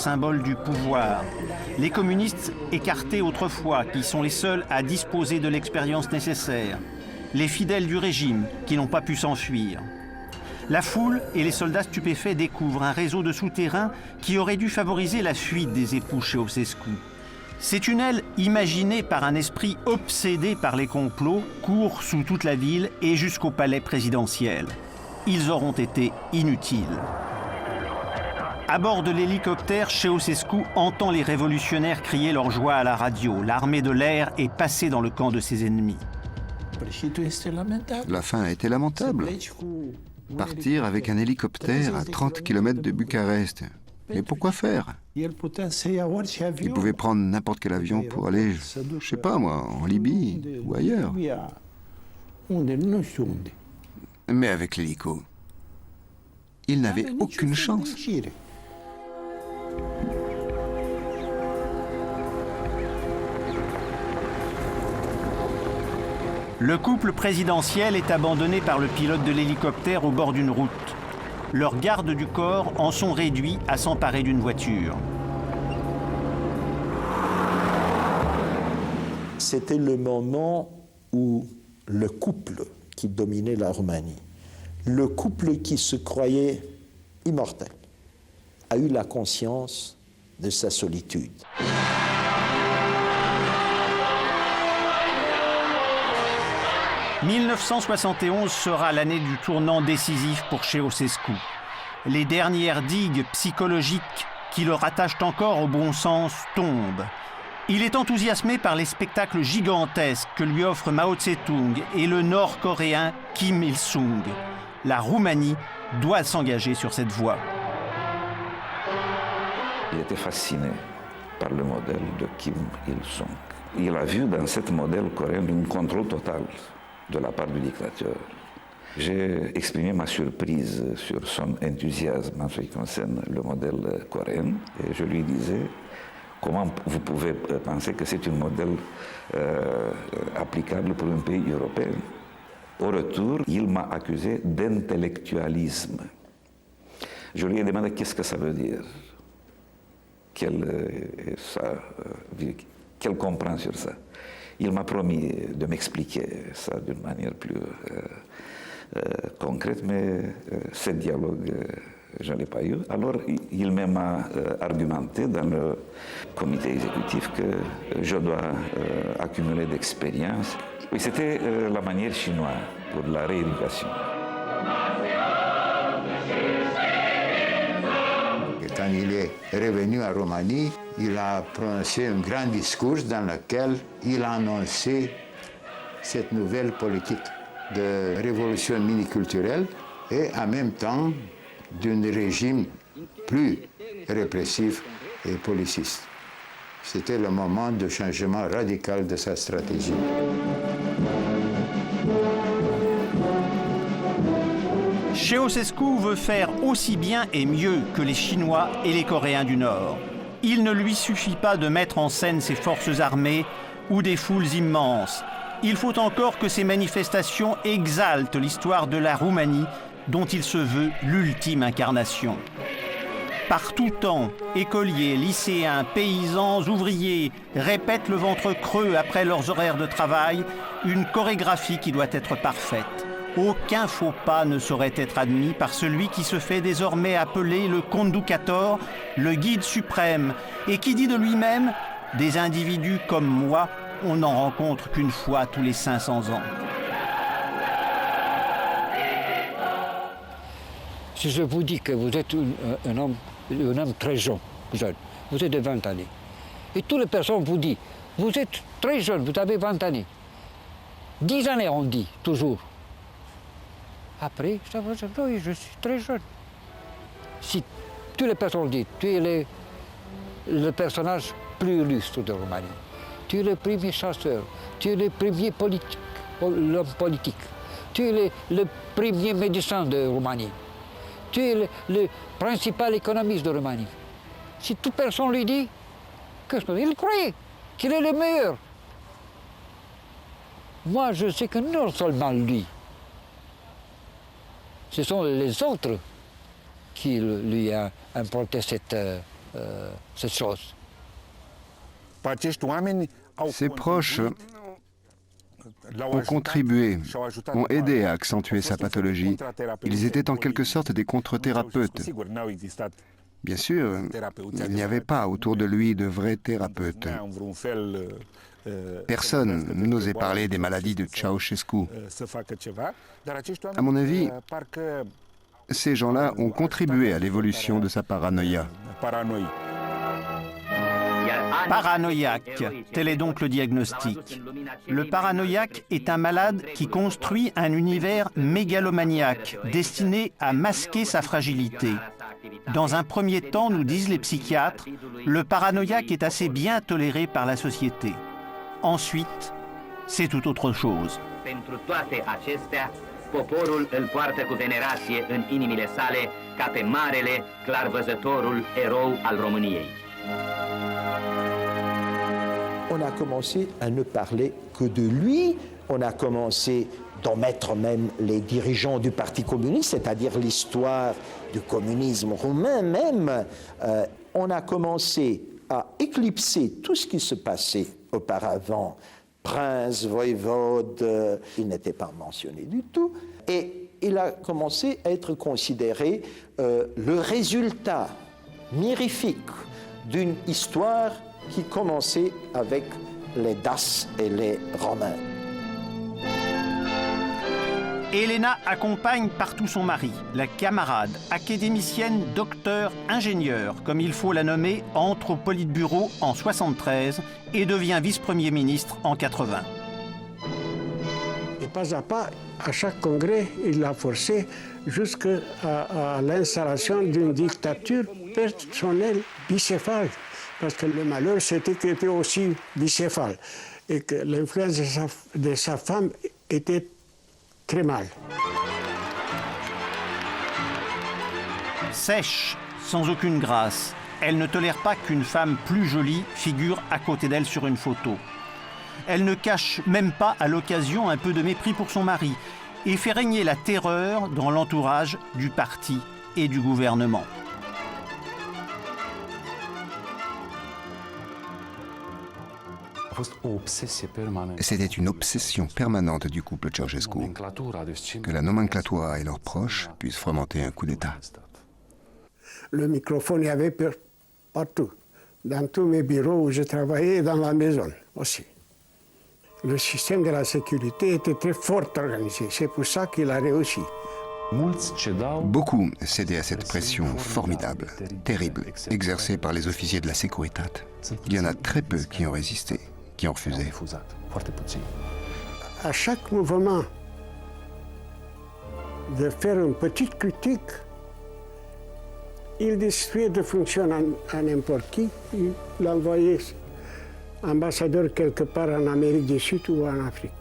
symbole du pouvoir. Les communistes écartés autrefois, qui sont les seuls à disposer de l'expérience nécessaire. Les fidèles du régime, qui n'ont pas pu s'enfuir. La foule et les soldats stupéfaits découvrent un réseau de souterrains qui aurait dû favoriser la fuite des époux Ceausescu. Ces tunnels, imaginés par un esprit obsédé par les complots, courent sous toute la ville et jusqu'au palais présidentiel. Ils auront été inutiles. À bord de l'hélicoptère, Ceausescu entend les révolutionnaires crier leur joie à la radio. L'armée de l'air est passée dans le camp de ses ennemis. La fin a été lamentable. Partir avec un hélicoptère à 30 km de Bucarest. Mais pourquoi faire? Il pouvait prendre n'importe quel avion pour aller, je sais pas moi, en Libye ou ailleurs. Mais avec l'hélico, il n'avait aucune chance. Le couple présidentiel est abandonné par le pilote de l'hélicoptère au bord d'une route. Leurs gardes du corps en sont réduits à s'emparer d'une voiture. C'était le moment où le couple qui dominait la Roumanie, le couple qui se croyait immortel, a eu la conscience de sa solitude. « 1971 sera l'année du tournant décisif pour Ceausescu. Les dernières digues psychologiques qui le rattachent encore au bon sens tombent. Il est enthousiasmé par les spectacles gigantesques que lui offrent Mao Tse-tung et le Nord-Coréen Kim Il-sung. La Roumanie doit s'engager sur cette voie. Il était fasciné par le modèle de Kim Il-sung. Il a vu dans ce modèle coréen un contrôle total de la part du dictateur. J'ai exprimé ma surprise sur son enthousiasme en ce qui concerne le modèle coréen et je lui disais comment vous pouvez penser que c'est un modèle applicable pour un pays européen. Au retour, il m'a accusé d'intellectualisme. Je lui ai demandé qu'est-ce que ça veut dire, quelle comprend sur ça. Il m'a promis de m'expliquer ça d'une manière plus concrète, mais ce dialogue, je ne l'ai pas eu. Alors, il m'a argumenté dans le comité exécutif que je dois accumuler d'expérience. Oui, c'était la manière chinoise pour la rééducation. Quand il est revenu à Roumanie, il a prononcé un grand discours dans lequel il a annoncé cette nouvelle politique de révolution miniculturelle et en même temps d'un régime plus répressif et policiste. C'était le moment de changement radical de sa stratégie. Ceausescu veut faire aussi bien et mieux que les Chinois et les Coréens du Nord. Il ne lui suffit pas de mettre en scène ses forces armées ou des foules immenses. Il faut encore que ces manifestations exaltent l'histoire de la Roumanie, dont il se veut l'ultime incarnation. Par tout temps, écoliers, lycéens, paysans, ouvriers répètent le ventre creux après leurs horaires de travail, une chorégraphie qui doit être parfaite. Aucun faux pas ne saurait être admis par celui qui se fait désormais appeler le conducator, le guide suprême, et qui dit de lui-même « Des individus comme moi, on n'en rencontre qu'une fois tous les 500 ans ». Si je vous dis que vous êtes un homme très jeune, vous êtes de 20 années, et toutes les personnes vous disent « Vous êtes très jeune, vous avez 20 années ». 10 années, on dit, toujours. Après, ça va dire, oui, je suis très jeune. Si toutes les personnes disent, tu es le personnage plus illustre de Roumanie, tu es le premier chasseur, tu es le premier l'homme politique, tu es le premier médecin de Roumanie, tu es le principal économiste de Roumanie. Si toute personne lui dit, il croit qu'il est le meilleur. Moi, je sais que non seulement lui, ce sont les autres qui lui ont importé cette cette chose. Ses proches ont contribué, ont aidé à accentuer sa pathologie. Ils étaient en quelque sorte des contre-thérapeutes. Bien sûr, il n'y avait pas autour de lui de vrais thérapeutes. Personne n'osait parler des maladies de Ceausescu. À mon avis, ces gens-là ont contribué à l'évolution de sa paranoïa. Paranoïaque, tel est donc le diagnostic. Le paranoïaque est un malade qui construit un univers mégalomaniaque, destiné à masquer sa fragilité. Dans un premier temps, nous disent les psychiatres, le paranoïaque est assez bien toléré par la société. Ensuite, c'est tout autre chose. Pentru toate acestea, poporul îl poartă cu venerație în inimile sale ca pe marele, clarvăzătorul erou al României. On a commencé à ne parler que de lui, on a commencé d'en mettre même les dirigeants du Parti communiste, c'est-à-dire l'histoire du communisme roumain même. On a commencé à éclipser tout ce qui se passait auparavant. Prince, voïvode, il n'était pas mentionné du tout. Et il a commencé à être considéré le résultat mirifique d'une histoire qui commençait avec les Daces et les Romains. Elena accompagne partout son mari, la camarade, académicienne, docteur, ingénieure, comme il faut la nommer, entre au Politburo en 1973 et devient vice-premier ministre en 1980. Et pas à pas, à chaque congrès, il l'a forcé jusqu'à l'installation d'une dictature personnelle bicéphale. Parce que le malheur, c'était qu'il était aussi bicéphale et que l'influence de sa femme était très mal. Sèche, sans aucune grâce, elle ne tolère pas qu'une femme plus jolie figure à côté d'elle sur une photo. Elle ne cache même pas à l'occasion un peu de mépris pour son mari et fait régner la terreur dans l'entourage du parti et du gouvernement. C'était une obsession permanente du couple Ceausescu, que la nomenclatura et leurs proches puissent fomenter un coup d'État. Le microphone, il y avait partout, dans tous mes bureaux où je travaillais et dans la maison aussi. Le système de la sécurité était très fort organisé, c'est pour ça qu'il a réussi. Beaucoup cédaient à cette pression formidable, terrible, exercée par les officiers de la Securitat. Il y en a très peu qui ont résisté, qui ont refusé. À chaque mouvement, de faire une petite critique, il décidait de fonctionner à n'importe qui, il l'envoyait ambassadeur quelque part en Amérique du Sud ou en Afrique.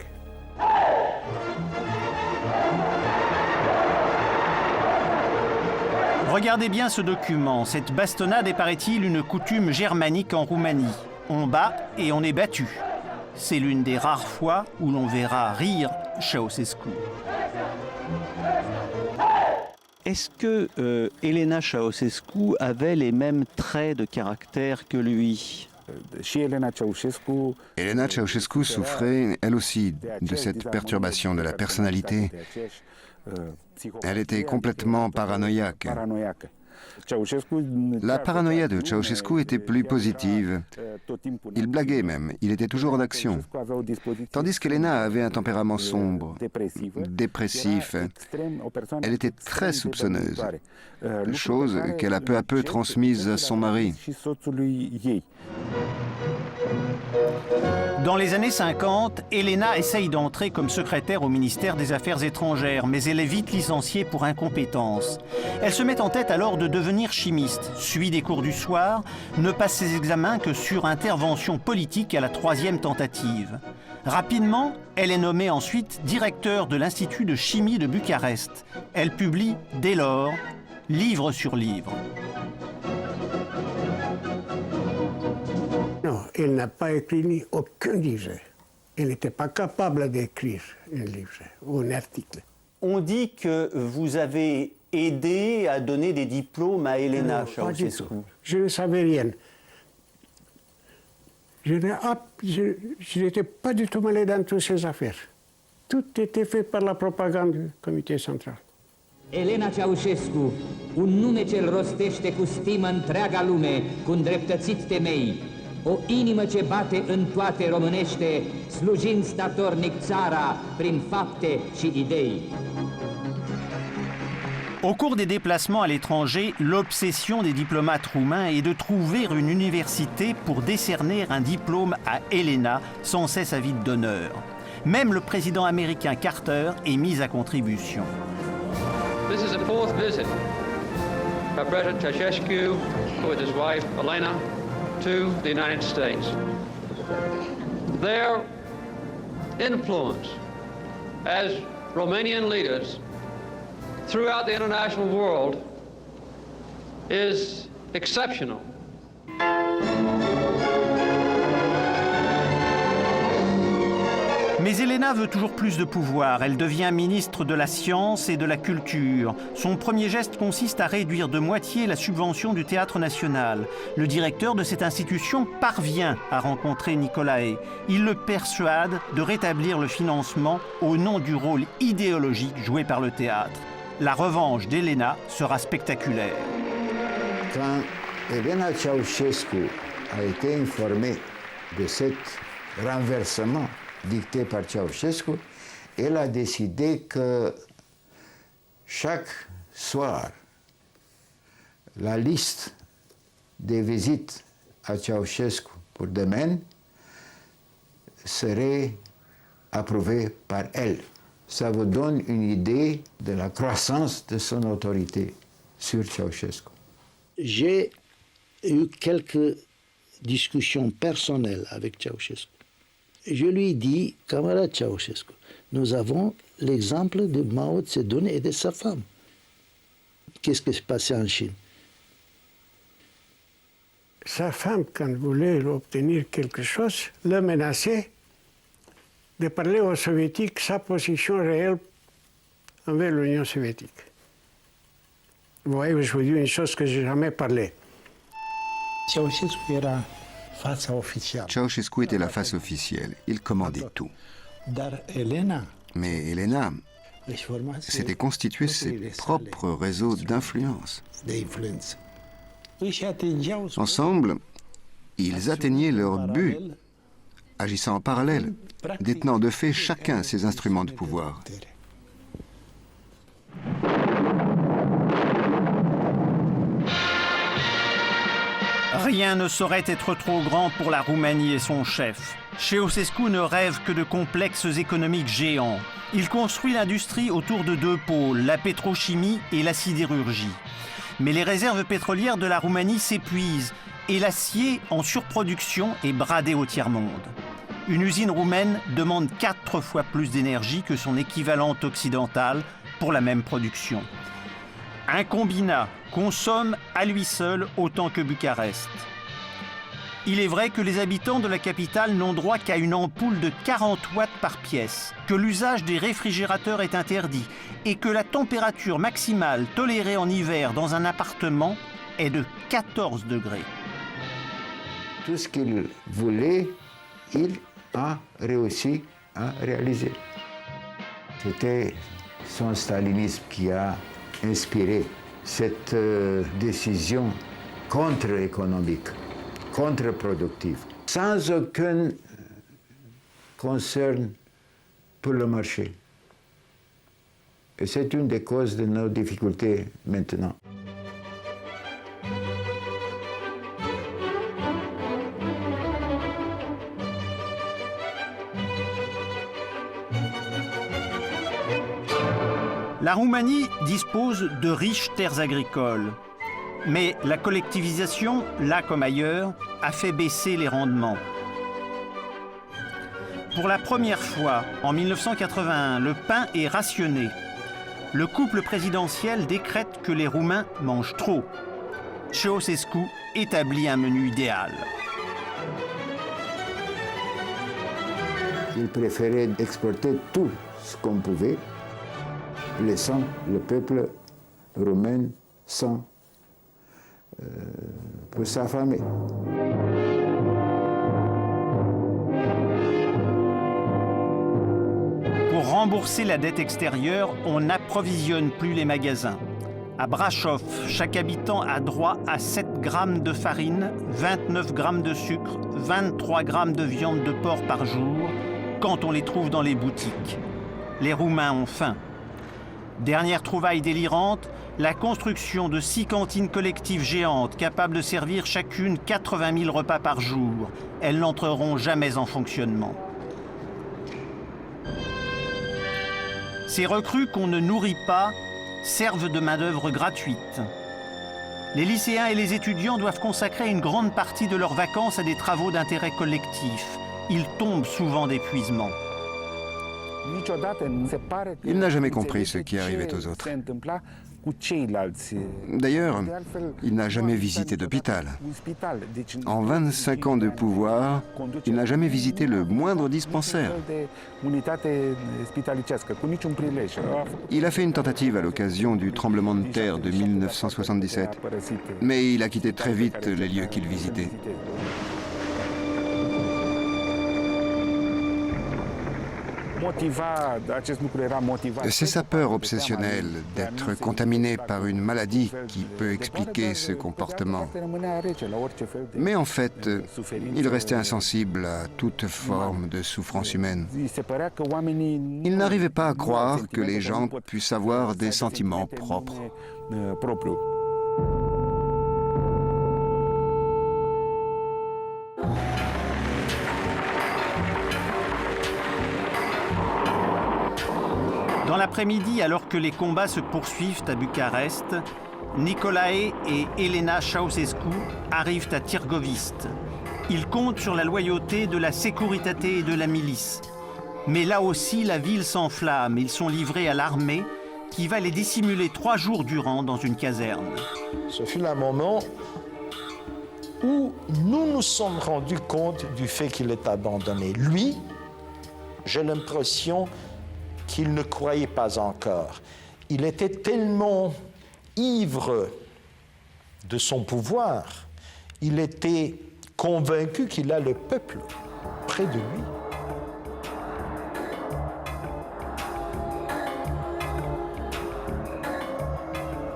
Regardez bien ce document. Cette bastonnade est, paraît-il, une coutume germanique en Roumanie. On bat et on est battu. C'est l'une des rares fois où l'on verra rire Ceausescu. Est-ce que Elena Ceausescu avait les mêmes traits de caractère que lui ? Elena Ceausescu souffrait, elle aussi, de cette perturbation de la personnalité. Elle était complètement paranoïaque. La paranoïa de Ceausescu était plus positive. Il blaguait même, il était toujours en action. Tandis qu'Elena avait un tempérament sombre, dépressif. Elle était très soupçonneuse, chose qu'elle a peu à peu transmise à son mari. Dans les années 50, Elena essaye d'entrer comme secrétaire au ministère des Affaires étrangères, mais elle est vite licenciée pour incompétence. Elle se met en tête alors de devenir chimiste, suit des cours du soir, ne passe ses examens que sur intervention politique à la 3e tentative. Rapidement, elle est nommée ensuite directeur de l'Institut de chimie de Bucarest. Elle publie, dès lors, livre sur livre. Non, elle n'a pas écrit ni aucun livre. Elle n'était pas capable d'écrire un livre ou un article. On dit que vous avez aidé à donner des diplômes à Elena Ceausescu? Je ne savais rien. Je n'étais pas du tout mêlé dans toutes ces affaires. Tout était fait par la propagande du comité central. Elena Ceausescu, un nume ce-l rostește cu stimă întreaga lume, cu îndreptățit temei, o inimă ce bate în toate românește, slujind statornic țara prin fapte și idei. Au cours des déplacements à l'étranger, l'obsession des diplomates roumains est de trouver une université pour décerner un diplôme à Elena, sans cesse avide d'honneur. Même le président américain Carter est mis à contribution. This is the fourth visit of President Ceausescu with his wife Elena to the United States. Their influence as Romanian leaders throughout the international world is exceptional. Mais Elena veut toujours plus de pouvoir. Elle devient ministre de la Science et de la Culture. Son premier geste consiste à réduire de moitié la subvention du Théâtre national. Le directeur de cette institution parvient à rencontrer Nicolae. Il le persuade de rétablir le financement au nom du rôle idéologique joué par le théâtre. La revanche d'Elena sera spectaculaire. Quand Elena Ceausescu a été informée de cet renversement dicté par Ceausescu, elle a décidé que chaque soir, la liste des visites à Ceausescu pour demain serait approuvée par elle. Ça vous donne une idée de la croissance de son autorité sur Ceausescu. J'ai eu quelques discussions personnelles avec Ceausescu. Je lui dis, camarade Ceausescu, nous avons l'exemple de Mao Tse-tung et de sa femme. Qu'est-ce qui s'est passé en Chine? Sa femme, quand voulait obtenir quelque chose, le menaçait de parler aux soviétiques sa position réelle envers l'Union soviétique. Vous voyez, je vous dis une chose que je n'ai jamais parlé. Ceausescu était la face officielle. Il commandait tout. Mais Elena s'était constitué ses propres réseaux d'influence. Ensemble, ils atteignaient leur but, agissant en parallèle, détenant de fait chacun ses instruments de pouvoir. Rien ne saurait être trop grand pour la Roumanie et son chef. Ceausescu ne rêve que de complexes économiques géants. Il construit l'industrie autour de deux pôles, la pétrochimie et la sidérurgie. Mais les réserves pétrolières de la Roumanie s'épuisent et l'acier en surproduction est bradé au tiers-monde. Une usine roumaine demande 4 fois plus d'énergie que son équivalent occidental pour la même production. Un combinat consomme à lui seul autant que Bucarest. Il est vrai que les habitants de la capitale n'ont droit qu'à une ampoule de 40 watts par pièce, que l'usage des réfrigérateurs est interdit et que la température maximale tolérée en hiver dans un appartement est de 14 degrés. Tout ce qu'il voulait, il a réussi à réaliser. C'était son stalinisme qui a inspiré cette décision contre-économique, contre-productive, sans aucun concern pour le marché. Et c'est une des causes de nos difficultés maintenant. La Roumanie dispose de riches terres agricoles. Mais la collectivisation, là comme ailleurs, a fait baisser les rendements. Pour la première fois, en 1981, le pain est rationné. Le couple présidentiel décrète que les Roumains mangent trop. Ceausescu établit un menu idéal. Il préférait exporter tout ce qu'on pouvait, laissant le peuple roumaine sans pour s'affamer. Pour rembourser la dette extérieure, on n'approvisionne plus les magasins. À Brasov, chaque habitant a droit à 7 grammes de farine, 29 grammes de sucre, 23 grammes de viande de porc par jour, quand on les trouve dans les boutiques. Les Roumains ont faim. Dernière trouvaille délirante, la construction de 6 cantines collectives géantes capables de servir chacune 80 000 repas par jour. Elles n'entreront jamais en fonctionnement. Ces recrues qu'on ne nourrit pas servent de main-d'œuvre gratuite. Les lycéens et les étudiants doivent consacrer une grande partie de leurs vacances à des travaux d'intérêt collectif. Ils tombent souvent d'épuisement. Il n'a jamais compris ce qui arrivait aux autres. D'ailleurs, il n'a jamais visité d'hôpital. En 25 ans de pouvoir, il n'a jamais visité le moindre dispensaire. Il a fait une tentative à l'occasion du tremblement de terre de 1977, mais il a quitté très vite les lieux qu'il visitait. C'est sa peur obsessionnelle d'être contaminé par une maladie qui peut expliquer ce comportement. Mais en fait, il restait insensible à toute forme de souffrance humaine. Il n'arrivait pas à croire que les gens puissent avoir des sentiments propres. Dans l'après-midi, alors que les combats se poursuivent à Bucarest, Nicolae et Elena Ceausescu arrivent à Târgoviște. Ils comptent sur la loyauté de la Securitate et de la milice. Mais là aussi, la ville s'enflamme. Ils sont livrés à l'armée qui va les dissimuler 3 jours durant dans une caserne. Ce fut le moment où nous nous sommes rendus compte du fait qu'il est abandonné. Lui, j'ai l'impression qu'il ne croyait pas encore. Il était tellement ivre de son pouvoir, il était convaincu qu'il a le peuple près de lui.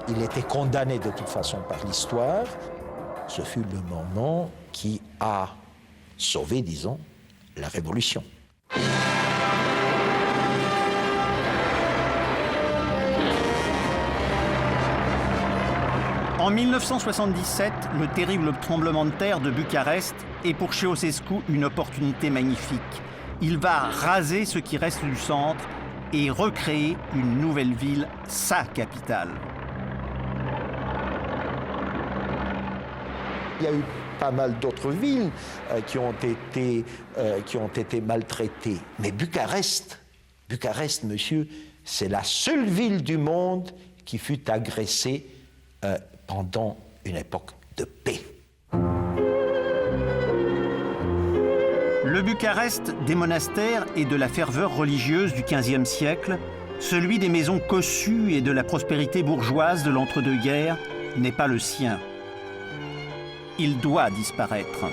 Il était condamné de toute façon par l'histoire. Ce fut le moment qui a sauvé, disons, la Révolution. En 1977, le terrible tremblement de terre de Bucarest est pour Ceausescu une opportunité magnifique. Il va raser ce qui reste du centre et recréer une nouvelle ville, sa capitale. Il y a eu pas mal d'autres villes qui ont été maltraitées. Mais Bucarest, monsieur, c'est la seule ville du monde qui fut agressée pendant une époque de paix. Le Bucarest des monastères et de la ferveur religieuse du XVe siècle, celui des maisons cossues et de la prospérité bourgeoise de l'entre-deux-guerres, n'est pas le sien. Il doit disparaître.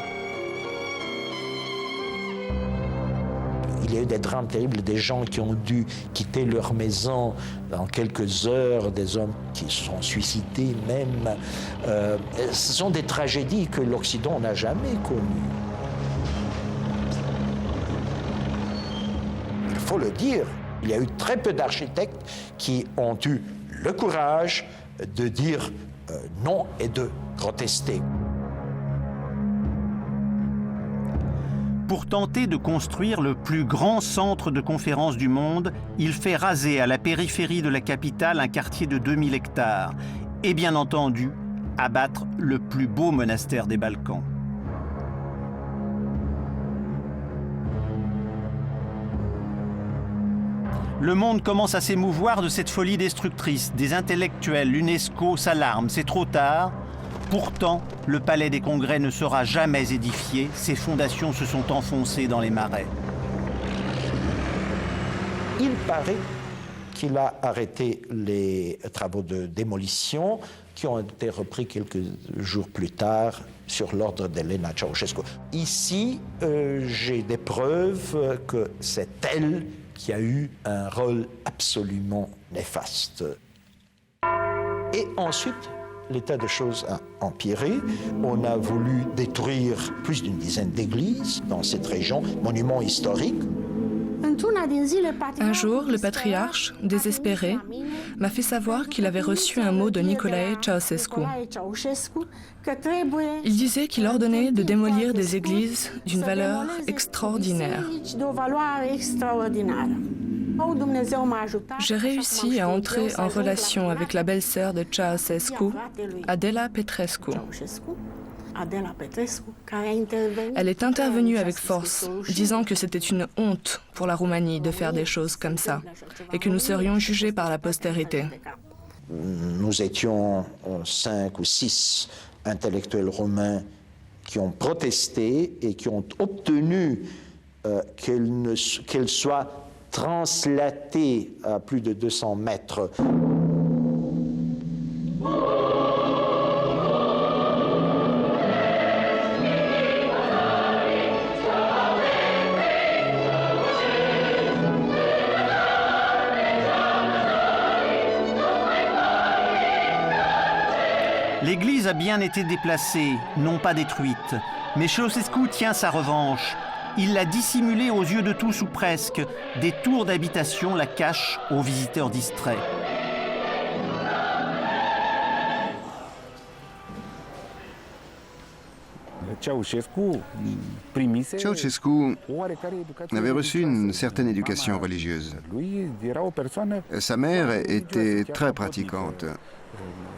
Il y a eu des drames terribles, des gens qui ont dû quitter leur maison en quelques heures, des hommes qui se sont suicidés même. Ce sont des tragédies que l'Occident n'a jamais connues. Il faut le dire, il y a eu très peu d'architectes qui ont eu le courage de dire non et de protester. Pour tenter de construire le plus grand centre de conférence du monde, il fait raser à la périphérie de la capitale un quartier de 2000 hectares et bien entendu, abattre le plus beau monastère des Balkans. Le monde commence à s'émouvoir de cette folie destructrice. Des intellectuels, l'UNESCO s'alarme, c'est trop tard. Pourtant, le palais des congrès ne sera jamais édifié, ses fondations se sont enfoncées dans les marais. Il paraît qu'il a arrêté les travaux de démolition qui ont été repris quelques jours plus tard sur l'ordre d'Elena Ceausescu. Ici, j'ai des preuves que c'est elle qui a eu un rôle absolument néfaste. Et ensuite, l'état de choses a empiré. On a voulu détruire plus d'une dizaine d'églises dans cette région, monuments historiques. Un jour, le patriarche, désespéré, m'a fait savoir qu'il avait reçu un mot de Nicolae Ceausescu. Il disait qu'il ordonnait de démolir des églises d'une valeur extraordinaire. J'ai réussi à entrer en relation avec la belle-sœur de Ceausescu, Adela Petrescu. Elle est intervenue avec force, disant que c'était une honte pour la Roumanie de faire des choses comme ça et que nous serions jugés par la postérité. Nous étions 5 ou 6 intellectuels roumains qui ont protesté et qui ont obtenu qu'elle soit translatée à plus de 200 mètres. L'église a bien été déplacée, non pas détruite, mais Ceausescu tient sa revanche. Il l'a dissimulée aux yeux de tous ou presque. Des tours d'habitation la cachent aux visiteurs distraits. Ceausescu avait reçu une certaine éducation religieuse. Sa mère était très pratiquante.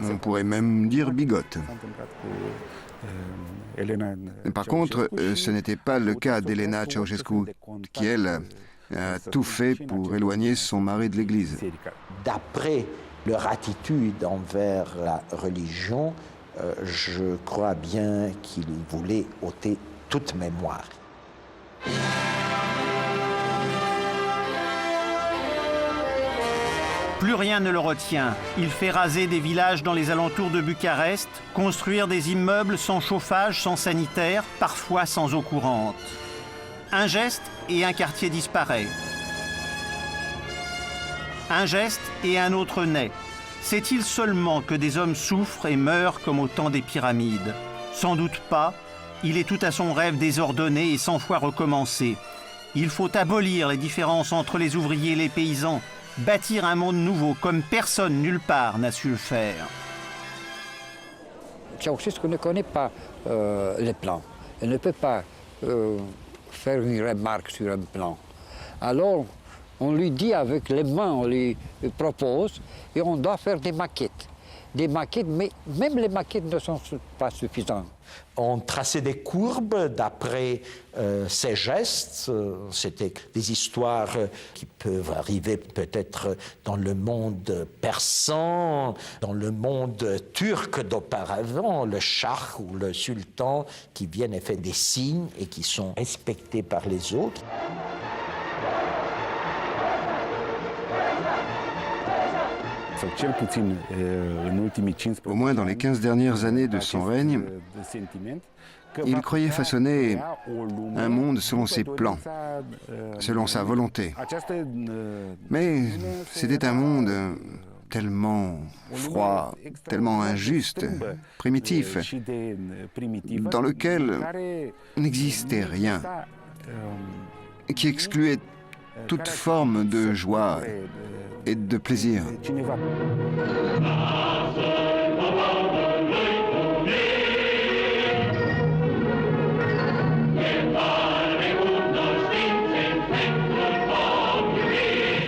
On pourrait même dire bigote. Par contre, ce n'était pas le cas d'Elena Ceausescu, qui, elle, a tout fait pour éloigner son mari de l'Église. D'après leur attitude envers la religion, je crois bien qu'ils voulaient ôter toute mémoire. Plus rien ne le retient. Il fait raser des villages dans les alentours de Bucarest, construire des immeubles sans chauffage, sans sanitaire, parfois sans eau courante. Un geste et un quartier disparaît. Un geste et un autre naît. Sait-il seulement que des hommes souffrent et meurent comme au temps des pyramides? Sans doute pas. Il est tout à son rêve désordonné et 100 fois recommencé. Il faut abolir les différences entre les ouvriers et les paysans, bâtir un monde nouveau comme personne nulle part n'a su le faire. Ceausescu ne connaît pas les plans. Elle ne peut pas faire une remarque sur un plan. Alors, on lui dit avec les mains, on lui propose, et on doit faire des maquettes. Des maquettes, mais même les maquettes ne sont pas suffisantes. On traçait des courbes d'après ces gestes. C'était des histoires qui peuvent arriver peut-être dans le monde persan, dans le monde turc d'auparavant, le shah ou le sultan qui viennent et font des signes et qui sont respectés par les autres. Au moins dans les 15 dernières années de son règne, il croyait façonner un monde selon ses plans, selon sa volonté. Mais c'était un monde tellement froid, tellement injuste, primitif, dans lequel n'existait rien, qui excluait toute forme de joie et de plaisir.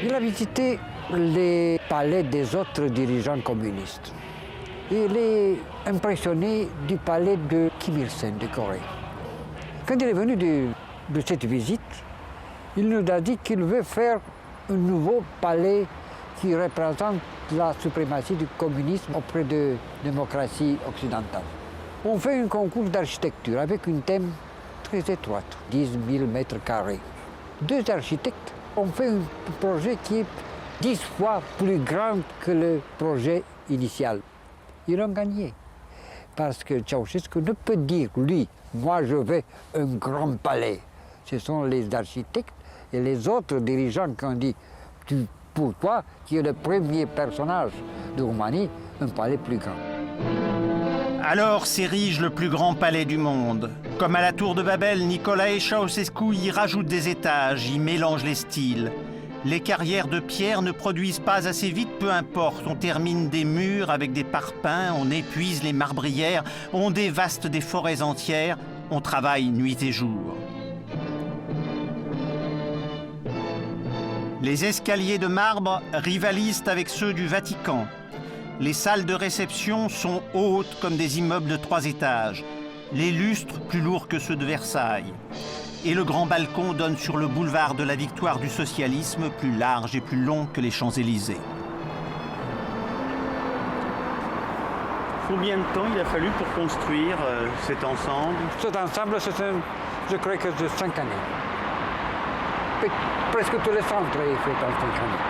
Il a visité les palais des autres dirigeants communistes. Il est impressionné du palais de Kim Il-sung de Corée. Quand il est venu de cette visite, il nous a dit qu'il veut faire un nouveau palais qui représente la suprématie du communisme auprès de la démocratie occidentale. On fait un concours d'architecture avec un thème très étroit, 10 000 mètres carrés. Deux architectes ont fait un projet qui est 10 fois plus grand que le projet initial. Ils ont gagné. Parce que Ceausescu ne peut dire, lui, moi je veux un grand palais. Ce sont les architectes et les autres dirigeants qui ont dit, pour toi, qui est le premier personnage de Roumanie, un palais plus grand. Alors s'érige le plus grand palais du monde. Comme à la tour de Babel, Nicolae Ceausescu y rajoute des étages, y mélange les styles. Les carrières de pierre ne produisent pas assez vite, peu importe. On termine des murs avec des parpaings, on épuise les marbrières, on dévaste des forêts entières, on travaille nuit et jour. Les escaliers de marbre rivalisent avec ceux du Vatican. Les salles de réception sont hautes comme des immeubles de 3 étages. Les lustres plus lourds que ceux de Versailles. Et le grand balcon donne sur le boulevard de la victoire du socialisme, plus large et plus long que les Champs-Élysées. Combien de temps il a fallu pour construire cet ensemble? Cet ensemble, je crois que c'est 5 années. Presque tous les centres est fait en 5 années.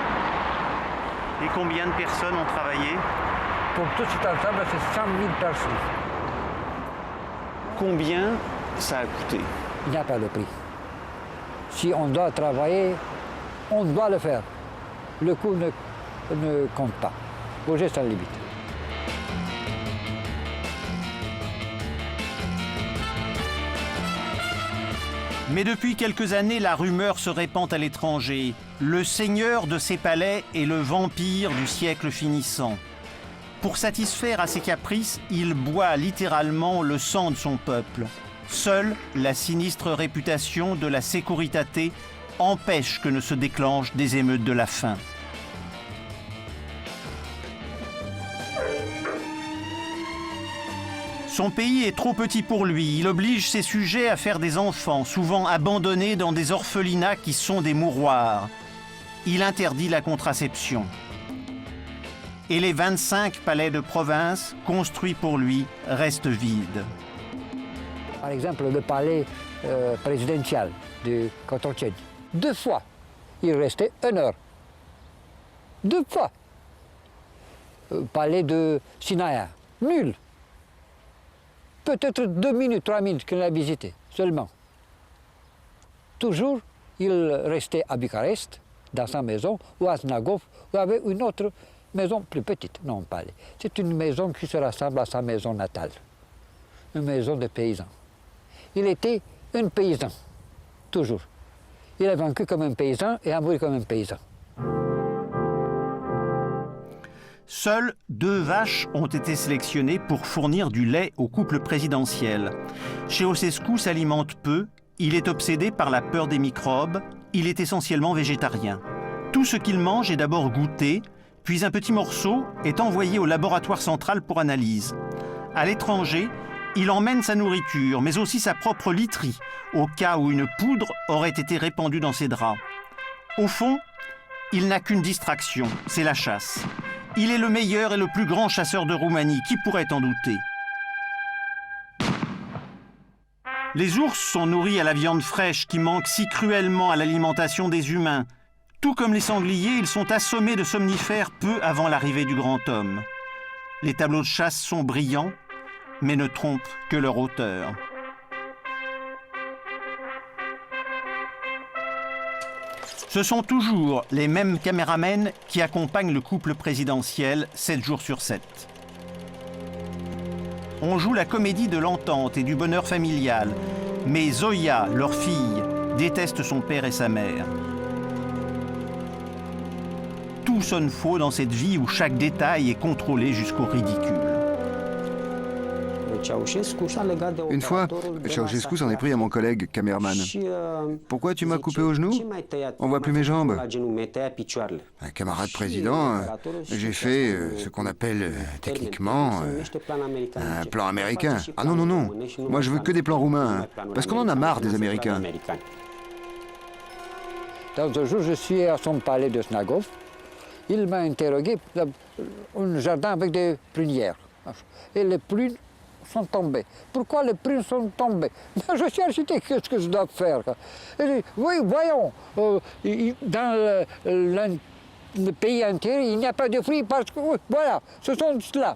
Et combien de personnes ont travaillé? Pour tout cet ensemble, c'est 100 000 personnes. Combien ça a coûté? Il n'y a pas de prix. Si on doit travailler, on doit le faire. Le coût ne compte pas. Projet sans limite. Mais depuis quelques années, la rumeur se répand à l'étranger. Le seigneur de ces palais est le vampire du siècle finissant. Pour satisfaire à ses caprices, il boit littéralement le sang de son peuple. Seule la sinistre réputation de la Securitate empêche que ne se déclenchent des émeutes de la faim. Son pays est trop petit pour lui. Il oblige ses sujets à faire des enfants, souvent abandonnés dans des orphelinats qui sont des mouroirs. Il interdit la contraception. Et les 25 palais de province, construits pour lui, restent vides. Par exemple, le palais présidentiel de Cotroceni. 2 fois, il restait 1 heure. 2 fois. Palais de Sinaïa, nul. Peut-être 2 minutes, 3 minutes qu'il a visité, seulement. Toujours, il restait à Bucarest, dans sa maison, ou à Snagov, où avait une autre maison plus petite, non palais. C'est une maison qui se rassemble à sa maison natale, une maison de paysans. Il était un paysan, toujours. Il a vécu comme un paysan et a mouru comme un paysan. Seules 2 vaches ont été sélectionnées pour fournir du lait au couple présidentiel. Ceausescu s'alimente peu, il est obsédé par la peur des microbes, il est essentiellement végétarien. Tout ce qu'il mange est d'abord goûté, puis un petit morceau est envoyé au laboratoire central pour analyse. À l'étranger, il emmène sa nourriture, mais aussi sa propre literie, au cas où une poudre aurait été répandue dans ses draps. Au fond, il n'a qu'une distraction, c'est la chasse. Il est le meilleur et le plus grand chasseur de Roumanie, qui pourrait en douter? Les ours sont nourris à la viande fraîche qui manque si cruellement à l'alimentation des humains. Tout comme les sangliers, ils sont assommés de somnifères peu avant l'arrivée du grand homme. Les tableaux de chasse sont brillants, mais ne trompent que leur auteur. Ce sont toujours les mêmes caméramens qui accompagnent le couple présidentiel 7 jours sur 7. On joue la comédie de l'entente et du bonheur familial, mais Zoya, leur fille, déteste son père et sa mère. Tout sonne faux dans cette vie où chaque détail est contrôlé jusqu'au ridicule. Une fois, Ceausescu s'en est pris à mon collègue cameraman. Pourquoi tu m'as coupé au genou? On voit plus mes jambes. Un camarade président, j'ai fait ce qu'on appelle techniquement un plan américain. Ah non, non, non. Moi, je veux que des plans roumains, parce qu'on en a marre des Américains. Dans un jour, je suis à son palais de Snagov. Il m'a interrogé dans un jardin avec des prunières. Et les prunes sont tombées. Pourquoi les prunes sont tombées? Je suis architecte, qu'est-ce que je dois faire? Il dit, oui, voyons, dans le pays entier, il n'y a pas de fruits parce que, voilà, ce sont ceux-là.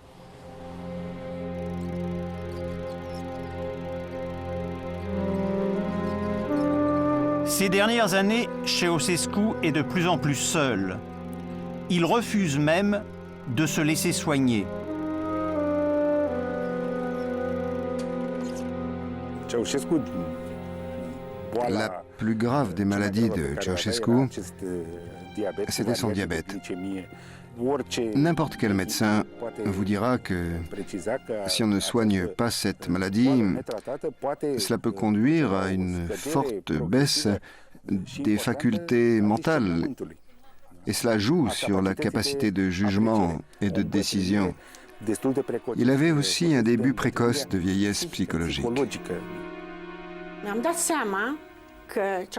Ces dernières années, Ceausescu est de plus en plus seul. Il refuse même de se laisser soigner. La plus grave des maladies de Ceausescu, c'était son diabète. N'importe quel médecin vous dira que si on ne soigne pas cette maladie, cela peut conduire à une forte baisse des facultés mentales. Et cela joue sur la capacité de jugement et de décision. Il avait aussi un début précoce de vieillesse psychologique.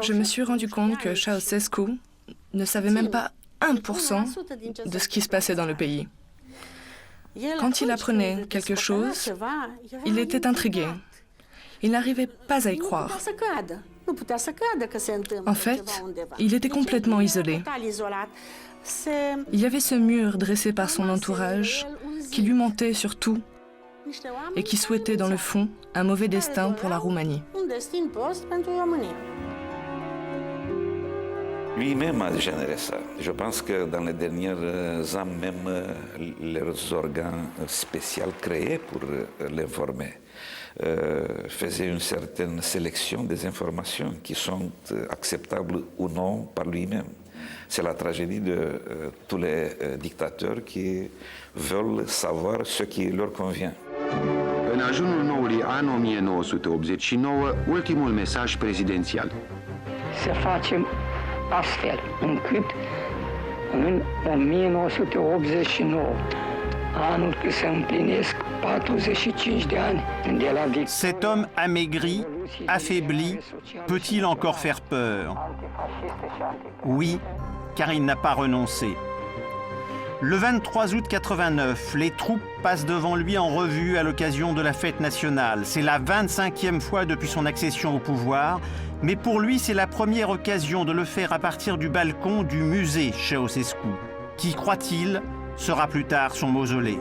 Je me suis rendu compte que Ceausescu ne savait même pas 1% de ce qui se passait dans le pays. Quand il apprenait quelque chose, il était intrigué. Il n'arrivait pas à y croire. En fait, il était complètement isolé. Il y avait ce mur dressé par son entourage qui lui mentait sur tout et qui souhaitait dans le fond un mauvais destin pour la Roumanie. Lui-même a généré ça. Je pense que dans les dernières années, même les organes spéciaux créés pour l'informer faisaient une certaine sélection des informations qui sont acceptables ou non par lui-même. C'est la tragédie de tous les dictateurs qui veulent savoir ce qui leur convient. În ajunul noului an 1989, ultimul mesaj prezidențial. Să facem astfel încât în 1989, anul când se împlinesc 45 de ani de la victoire. Cet homme amaigri, affaibli, peut-il encore faire peur? Oui, car il n'a pas renoncé. Le 23 août 89, les troupes passent devant lui en revue à l'occasion de la fête nationale. C'est la 25e fois depuis son accession au pouvoir, mais pour lui, c'est la première occasion de le faire à partir du balcon du musée Ceausescu, qui, croit-il, sera plus tard son mausolée.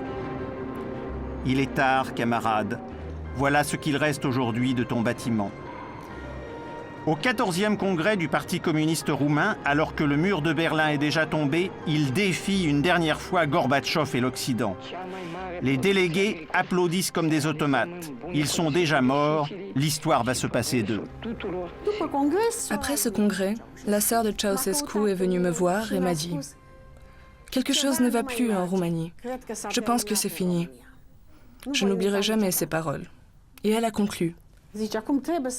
Il est tard, camarades. Voilà ce qu'il reste aujourd'hui de ton bâtiment. Au 14e congrès du Parti communiste roumain, alors que le mur de Berlin est déjà tombé, il défie une dernière fois Gorbatchev et l'Occident. Les délégués applaudissent comme des automates. Ils sont déjà morts, l'histoire va se passer d'eux. Après ce congrès, la sœur de Ceausescu est venue me voir et m'a dit « Quelque chose ne va plus en Roumanie. Je pense que c'est fini. » Je n'oublierai jamais ces paroles. Et elle a conclu.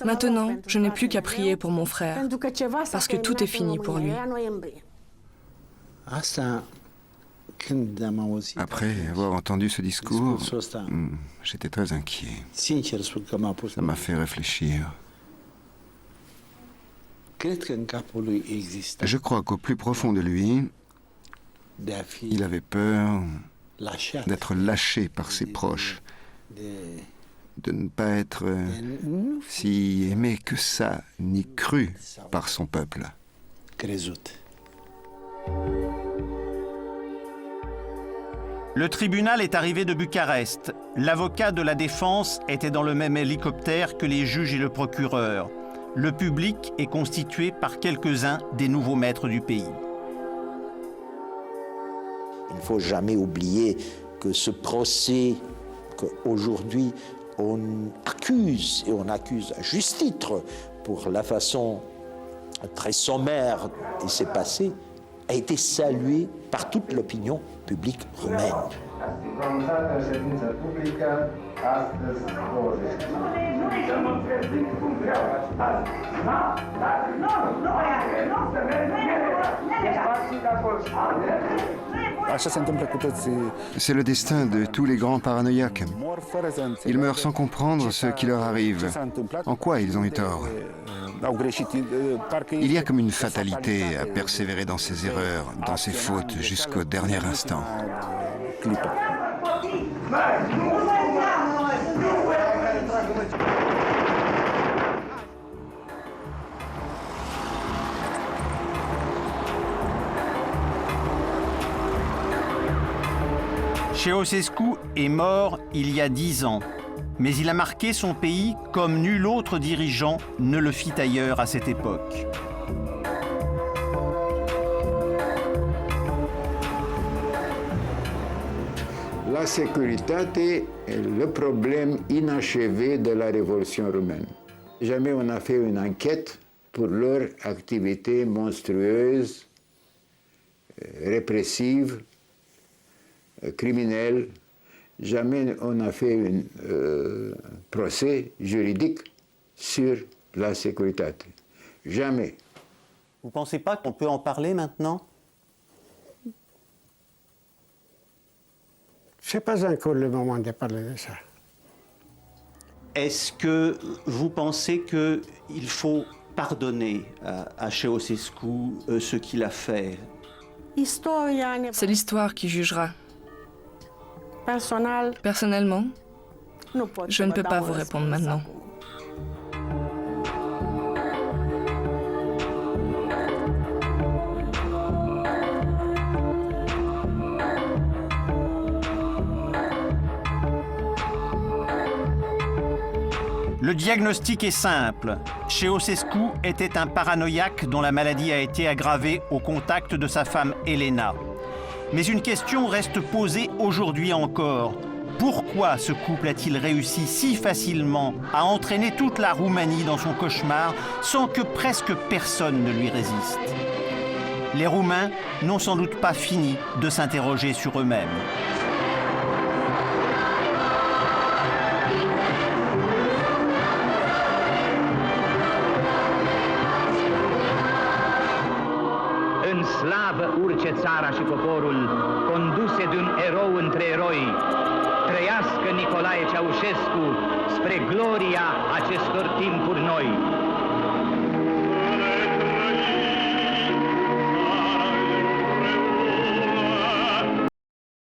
Maintenant, je n'ai plus qu'à prier pour mon frère, parce que tout est fini pour lui. Après avoir entendu ce discours, j'étais très inquiet. Ça m'a fait réfléchir. Je crois qu'au plus profond de lui, il avait peur d'être lâché par ses proches, de ne pas être si aimé que ça, ni cru par son peuple. Le tribunal est arrivé de Bucarest. L'avocat de la défense était dans le même hélicoptère que les juges et le procureur. Le public est constitué par quelques-uns des nouveaux maîtres du pays. Il ne faut jamais oublier que ce procès qu'aujourd'hui on accuse, et on accuse à juste titre pour la façon très sommaire il s'est passé, a été salué par toute l'opinion publique roumaine. C'est le destin de tous les grands paranoïaques. Ils meurent sans comprendre ce qui leur arrive. En quoi ils ont eu tort? Il y a comme une fatalité à persévérer dans ses erreurs, dans ses fautes, jusqu'au dernier instant. Ceausescu est mort il y a 10 ans, mais il a marqué son pays comme nul autre dirigeant ne le fit ailleurs à cette époque. La sécurité est le problème inachevé de la révolution roumaine. Jamais on a fait une enquête pour leur activité monstrueuse, répressive, criminelle. Jamais on a fait un procès juridique sur la sécurité. Jamais. Vous ne pensez pas qu'on peut en parler maintenant? Ce n'est pas encore le moment de parler de ça. Est-ce que vous pensez qu'il faut pardonner à Ceausescu ce qu'il a fait? C'est l'histoire qui jugera. Personnellement, je ne peux pas vous répondre maintenant. Le diagnostic est simple. Ceausescu était un paranoïaque dont la maladie a été aggravée au contact de sa femme Elena. Mais une question reste posée aujourd'hui encore. Pourquoi ce couple a-t-il réussi si facilement à entraîner toute la Roumanie dans son cauchemar sans que presque personne ne lui résiste? Les Roumains n'ont sans doute pas fini de s'interroger sur eux-mêmes. În slavă urce țara și poporul, conduse de un erou între eroi. Trăiască Nicolae Ceaușescu spre gloria acestor timpuri noi.